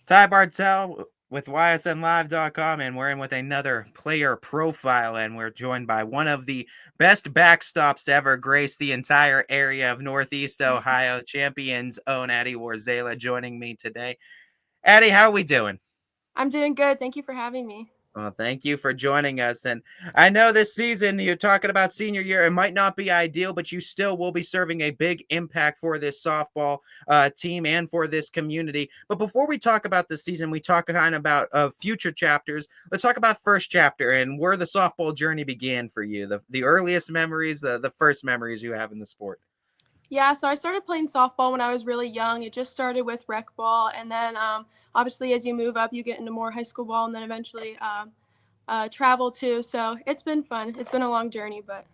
Ty Bartell with YSNLive.com, and we're in with another player profile, and we're joined by one of the best backstops to ever grace the entire area of Northeast Ohio, champions own Addie Warzala, joining me today. Addie, how are we doing? I'm doing good. Thank you for having me. Well, thank you for joining us. And I know this season you're talking about senior year. It might not be ideal, but you still will be serving a big impact for this softball team and for this community. But before we talk about the season, we talk kind of about future chapters. Let's talk about first chapter and where the softball journey began for you. The earliest memories, the first memories you have in the sport. Yeah, so I started playing softball when I was really young. It just started with rec ball, and then obviously as you move up, you get into more high school ball, and then eventually travel too. So it's been fun. It's been a long journey, but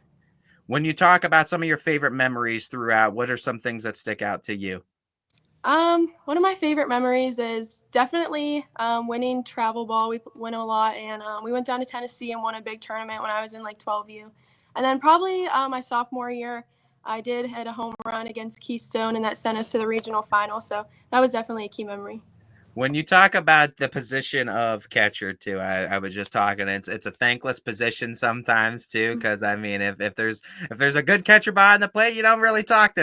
When you talk about some of your favorite memories throughout, what are some things that stick out to you? one of my favorite memories is definitely winning travel ball. We win a lot, and we went down to Tennessee and won a big tournament when I was in like 12U. And then probably my sophomore year, I did hit a home run against Keystone, and that sent us to the regional final. So that was definitely a key memory. When you talk about the position of catcher too, I was just talking. It's a thankless position sometimes too, because I mean, if there's a good catcher behind the plate, you don't really talk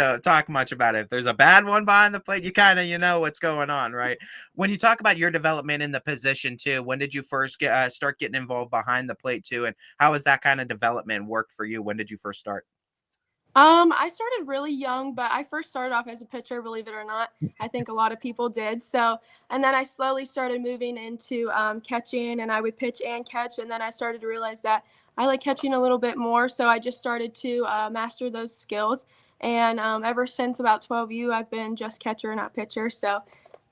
much about it. If there's a bad one behind the plate, you kind of know what's going on, right? When you talk about your development in the position too, when did you first start getting involved behind the plate too, and how has that kind of development worked for you? When did you first start? I started really young, but I first started off as a pitcher, believe it or not. I think a lot of people did. So, and then I slowly started moving into catching, and I would pitch and catch. And then I started to realize that I like catching a little bit more. So I just started to master those skills. And ever since about 12U, I've been just catcher, not pitcher. So,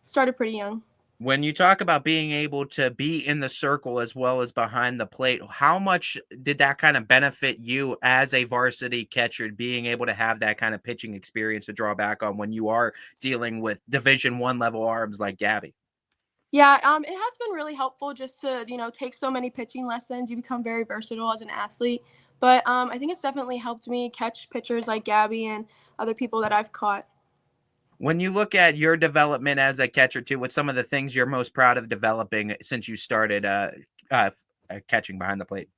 started pretty young. When you talk about being able to be in the circle as well as behind the plate, how much did that kind of benefit you as a varsity catcher, being able to have that kind of pitching experience to draw back on when you are dealing with Division 1 level arms like Gabby? Yeah, it has been really helpful just to, take so many pitching lessons. You become very versatile as an athlete. But I think it's definitely helped me catch pitchers like Gabby and other people that I've caught. When you look at your development as a catcher too, what's some of the things you're most proud of developing since you started uh, catching behind the plate?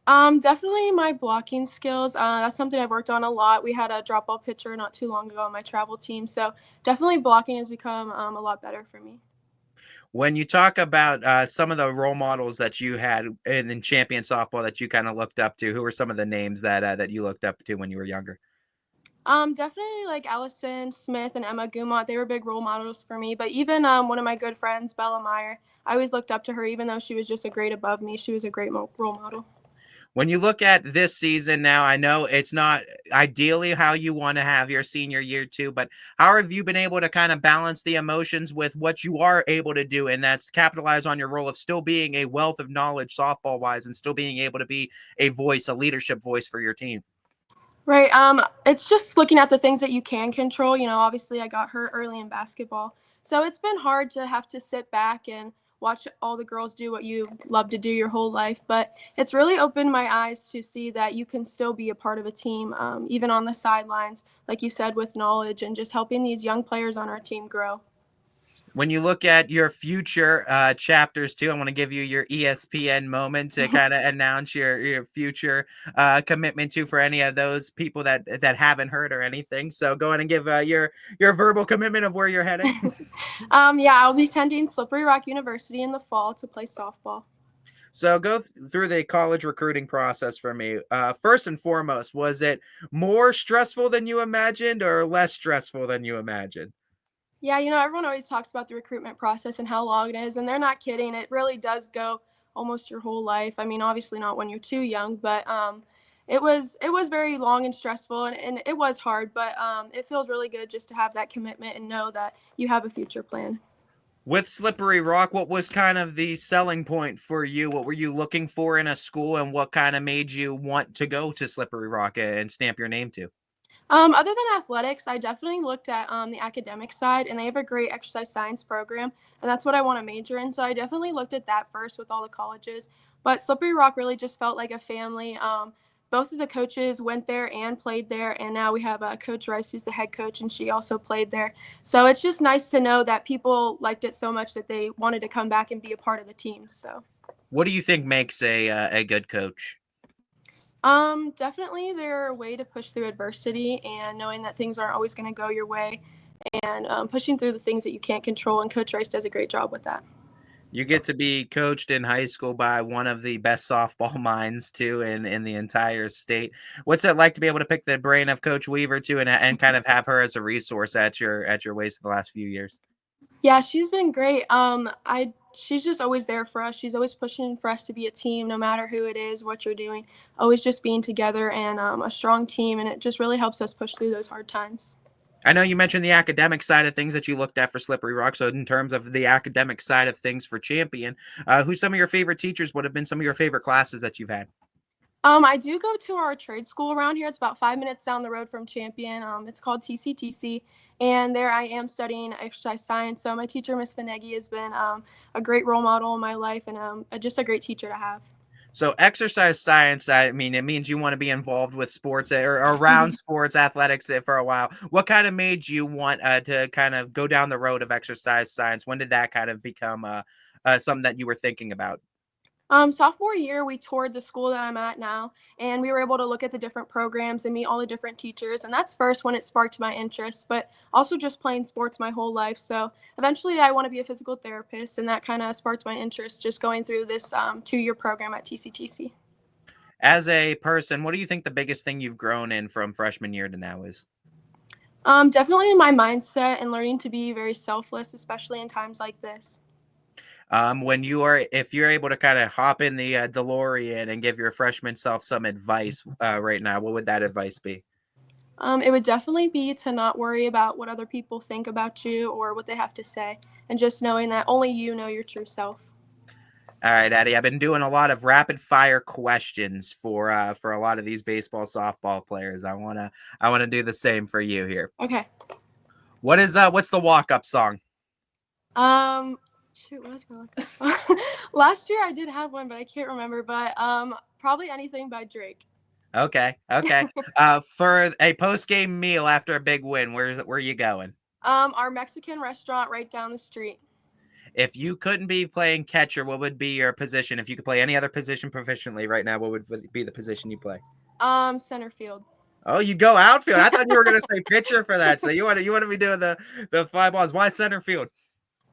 Definitely my blocking skills. That's something I've worked on a lot. We had a drop ball pitcher not too long ago on my travel team. So definitely blocking has become a lot better for me. When you talk about some of the role models that you had in champion softball that you kind of looked up to, who were some of the names that you looked up to when you were younger? Definitely like Allison Smith and Emma Gumont. They were big role models for me. But even one of my good friends, Bella Meyer, I always looked up to her, even though she was just a grade above me. She was a great role model. When you look at this season now, I know it's not ideally how you want to have your senior year too, but how have you been able to kind of balance the emotions with what you are able to do, and that's capitalize on your role of still being a wealth of knowledge softball wise and still being able to be a voice, a leadership voice for your team? Right. It's just looking at the things that you can control. Obviously I got hurt early in basketball. So it's been hard to have to sit back and watch all the girls do what you love to do your whole life. But it's really opened my eyes to see that you can still be a part of a team, even on the sidelines, like you said, with knowledge and just helping these young players on our team grow. When you look at your future chapters too, I want to give you your ESPN moment to kind of announce your future commitment to for any of those people that haven't heard or anything. So go ahead and give your verbal commitment of where you're heading. Yeah, I'll be attending Slippery Rock University in the fall to play softball. So go through the college recruiting process for me. First and foremost, was it more stressful than you imagined or less stressful than you imagined? Yeah, everyone always talks about the recruitment process and how long it is, and they're not kidding. It really does go almost your whole life. I mean, obviously not when you're too young, but it was very long and stressful, and it was hard, but it feels really good just to have that commitment and know that you have a future plan. With Slippery Rock, what was kind of the selling point for you? What were you looking for in a school, and what kind of made you want to go to Slippery Rock and stamp your name to? Other than athletics, I definitely looked at the academic side, and they have a great exercise science program, and that's what I want to major in. So I definitely looked at that first with all the colleges. But Slippery Rock really just felt like a family. both of the coaches went there and played there, and now we have Coach Rice, who's the head coach, and she also played there. So it's just nice to know that people liked it so much that they wanted to come back and be a part of the team. So. What do you think makes a good coach? Definitely their way to push through adversity and knowing that things aren't always going to go your way and pushing through the things that you can't control. And Coach Rice does a great job with that. You get to be coached in high school by one of the best softball minds too in the entire state. What's it like to be able to pick the brain of Coach Weaver too, and kind of have her as a resource at your waist for the last few years? Yeah, she's been great. She's just always there for us. She's always pushing for us to be a team, no matter who it is, what you're doing. Always just being together and a strong team, and it just really helps us push through those hard times. I know you mentioned the academic side of things that you looked at for Slippery Rock. So, in terms of the academic side of things for Champion, who's some of your favorite teachers? Would have been some of your favorite classes that you've had? I do go to our trade school around here. It's about 5 minutes down the road from Champion. It's called TCTC, and there I am studying exercise science. So my teacher, Miss Finegi, has been a great role model in my life and just a great teacher to have. So, exercise science, I mean, it means you want to be involved with sports or around sports, athletics for a while. What kind of made you want to kind of go down the road of exercise science? When did that kind of become something that you were thinking about? Sophomore year, we toured the school that I'm at now, and we were able to look at the different programs and meet all the different teachers. And that's first when it sparked my interest, but also just playing sports my whole life. So eventually, I want to be a physical therapist, and that kind of sparked my interest just going through this 2 year program at TCTC. As a person, what do you think the biggest thing you've grown in from freshman year to now is? Definitely my mindset and learning to be very selfless, especially in times like this. When you are, if you're able to kind of hop in the DeLorean and give your freshman self some advice right now, what would that advice be? It would definitely be to not worry about what other people think about you or what they have to say, and just knowing that only you know your true self. All right, Eddie. I've been doing a lot of rapid fire questions for a lot of these baseball softball players. I wanna do the same for you here. Okay. What's the walk up song? Um, shoot, what was my lucky song? Last year I did have one, but I can't remember. But probably anything by Drake. Okay, okay. For a post game meal after a big win, where are you going? Our Mexican restaurant right down the street. If you couldn't be playing catcher, what would be your position? If you could play any other position proficiently right now, what would be the position you play? Center field. Oh, you go outfield. I thought you were gonna say pitcher for that. So you want to be doing the fly balls. Why center field?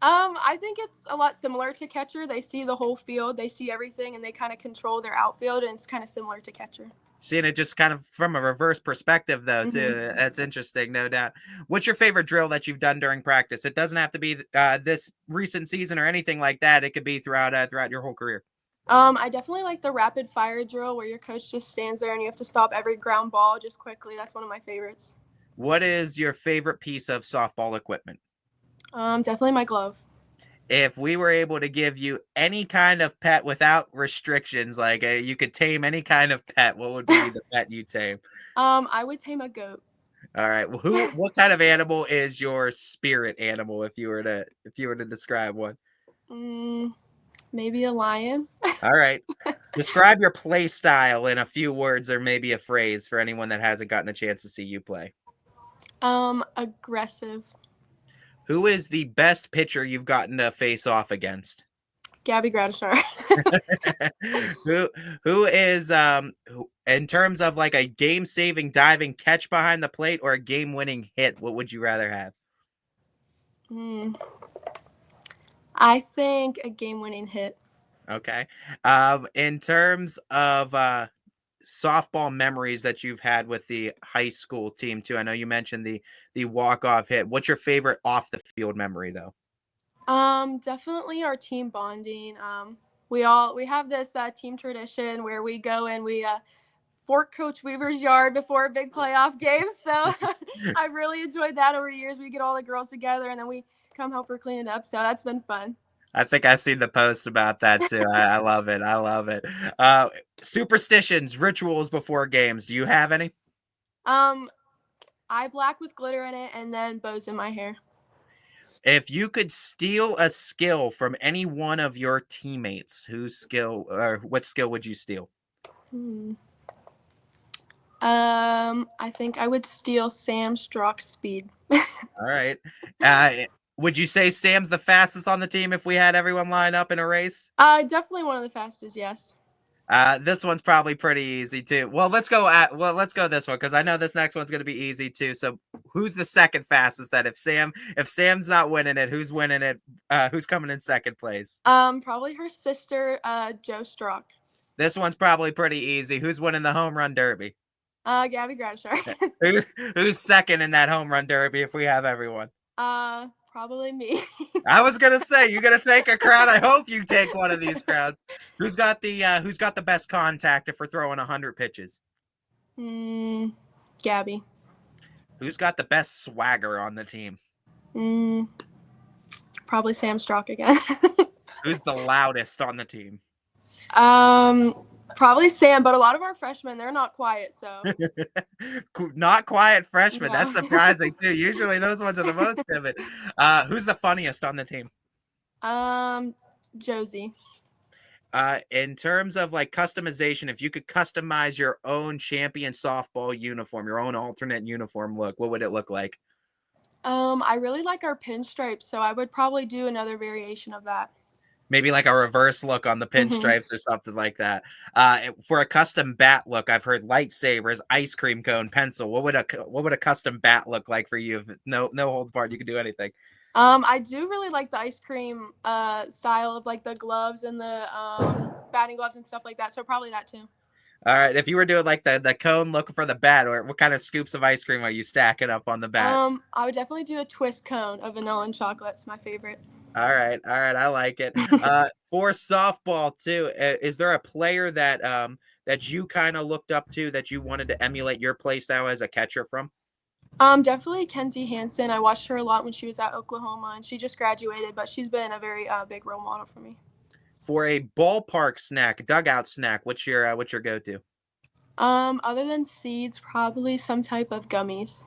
I think it's a lot similar to catcher. They see the whole field, they see everything, and they kind of control their outfield, and it's kind of similar to catcher. Seeing it just kind of from a reverse perspective, though, hmm too. That's interesting, no doubt. What's your favorite drill that you've done during practice? It doesn't have to be this recent season or anything like that. It could be throughout your whole career. I definitely like the rapid fire drill where your coach just stands there and you have to stop every ground ball just quickly. That's one of my favorites. What is your favorite piece of softball equipment? Definitely my glove. If we were able to give you any kind of pet without restrictions, like you could tame any kind of pet, what would be the pet you tame? I would tame a goat. All right. Well, what kind of animal is your spirit animal if you were to describe one? Mm, maybe a lion. All right. Describe your play style in a few words or maybe a phrase for anyone that hasn't gotten a chance to see you play. Aggressive. Who is the best pitcher you've gotten to face off against? Gabby Gratishar. who who is in terms of like a game-saving diving catch behind the plate or a game-winning hit, what would you rather have? mm, I think a game-winning hit. Okay. In terms of softball memories that you've had with the high school team too. I know you mentioned the walk-off hit. What's your favorite off the field memory though? Definitely our team bonding. We have this team tradition where we go and we fork Coach Weaver's yard before a big playoff game. So I really enjoyed that over the years. We get all the girls together and then we come help her clean it up. So that's been fun. I think I seen the post about that too. I love it. I love it. Superstitions, rituals before games. Do you have any? Um, eye black with glitter in it and then bows in my hair. If you could steal a skill from any one of your teammates, whose skill or what skill would you steal? Hmm. I think I would steal Sam Strock's speed. All right. Uh, would you say Sam's the fastest on the team if we had everyone line up in a race? Definitely one of the fastest, yes. This one's probably pretty easy too. Let's go this one because I know this next one's gonna be easy too. So who's the second fastest? That if Sam's not winning it, who's winning it? Who's coming in second place? Probably her sister, Joe Strock. This one's probably pretty easy. Who's winning the home run derby? Gabby Gradishar. Who, who's second in that home run derby if we have everyone? Probably me. I was gonna say you're gonna take a crowd. I hope you take one of these crowds. Who's got the best contact if we're throwing 100 pitches? Gabby. Who's got the best swagger on the team? Probably Sam Strock again. Who's the loudest on the team? Probably Sam, but a lot of our freshmen, they're not quiet, so. Not quiet freshmen. No. That's surprising too. Usually those ones are the most timid. Who's the funniest on the team? Josie. In terms of like customization, if you could customize your own champion softball uniform, your own alternate uniform look, what would it look like? I really like our pinstripes, so I would probably do another variation of that. Maybe like a reverse look on the pinstripes or something like that. For a custom bat look, I've heard lightsabers, ice cream cone, pencil. What would a custom bat look like for you? If no holds barred, you could do anything. I do really like the ice cream style of like the gloves and the batting gloves and stuff like that. So probably that too. All right. If you were doing like the cone look for the bat, or what kind of scoops of ice cream are you stacking up on the bat? I would definitely do a twist cone of vanilla and chocolate. It's my favorite. All right, I like it. For softball too, is there a player that you kind of looked up to that you wanted to emulate your play style as a catcher from? Definitely Kenzie Hansen. I watched her a lot when she was at Oklahoma, and she just graduated, but she's been a very big role model for me. For a ballpark snack, dugout snack, what's your go-to? Other than seeds, probably some type of gummies.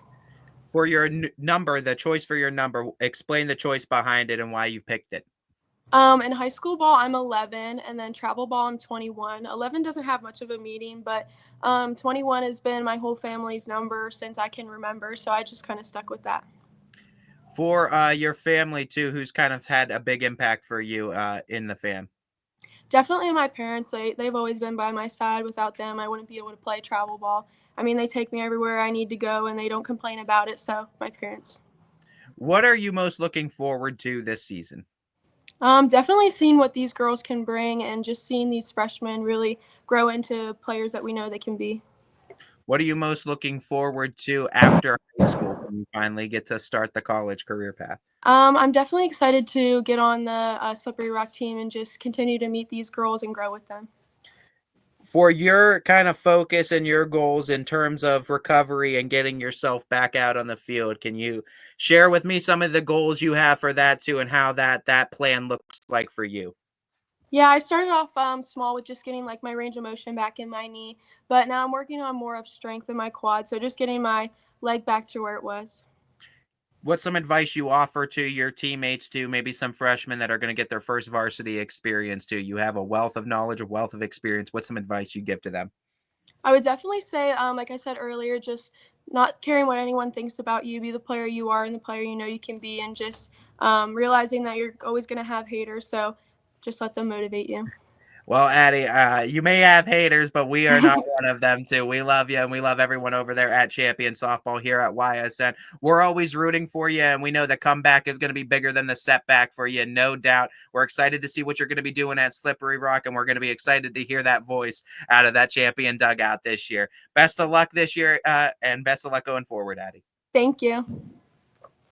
For your number, the choice for your number, explain the choice behind it and why you picked it. In high school ball, I'm 11, and then travel ball, I'm 21. 11 doesn't have much of a meaning, but 21 has been my whole family's number since I can remember, so I just kind of stuck with that. For your family too, who's kind of had a big impact for you in the fam? Definitely my parents. They've always been by my side. Without them, I wouldn't be able to play travel ball. I mean, they take me everywhere I need to go, and they don't complain about it, so my parents. What are you most looking forward to this season? Definitely seeing what these girls can bring and just seeing these freshmen really grow into players that we know they can be. What are you most looking forward to after high school when you finally get to start the college career path? I'm definitely excited to get on the Slippery Rock team and just continue to meet these girls and grow with them. For your kind of focus and your goals in terms of recovery and getting yourself back out on the field, can you share with me some of the goals you have for that too and how that plan looks like for you? Yeah, I started off small with just getting like my range of motion back in my knee, but now I'm working on more of strength in my quad, so just getting my leg back to where it was. What's some advice you offer to your teammates too, maybe some freshmen that are going to get their first varsity experience too? You have a wealth of knowledge, a wealth of experience. What's some advice you give to them? I would definitely say, like I said earlier, just not caring what anyone thinks about you, be the player you are and the player you know you can be, and just realizing that you're always going to have haters, so just let them motivate you. Well, Addie, you may have haters, but we are not one of them too. We love you, and we love everyone over there at Champion Softball here at YSN. We're always rooting for you, and we know the comeback is going to be bigger than the setback for you, no doubt. We're excited to see what you're going to be doing at Slippery Rock, and we're going to be excited to hear that voice out of that Champion dugout this year. Best of luck this year, and best of luck going forward, Addie. Thank you.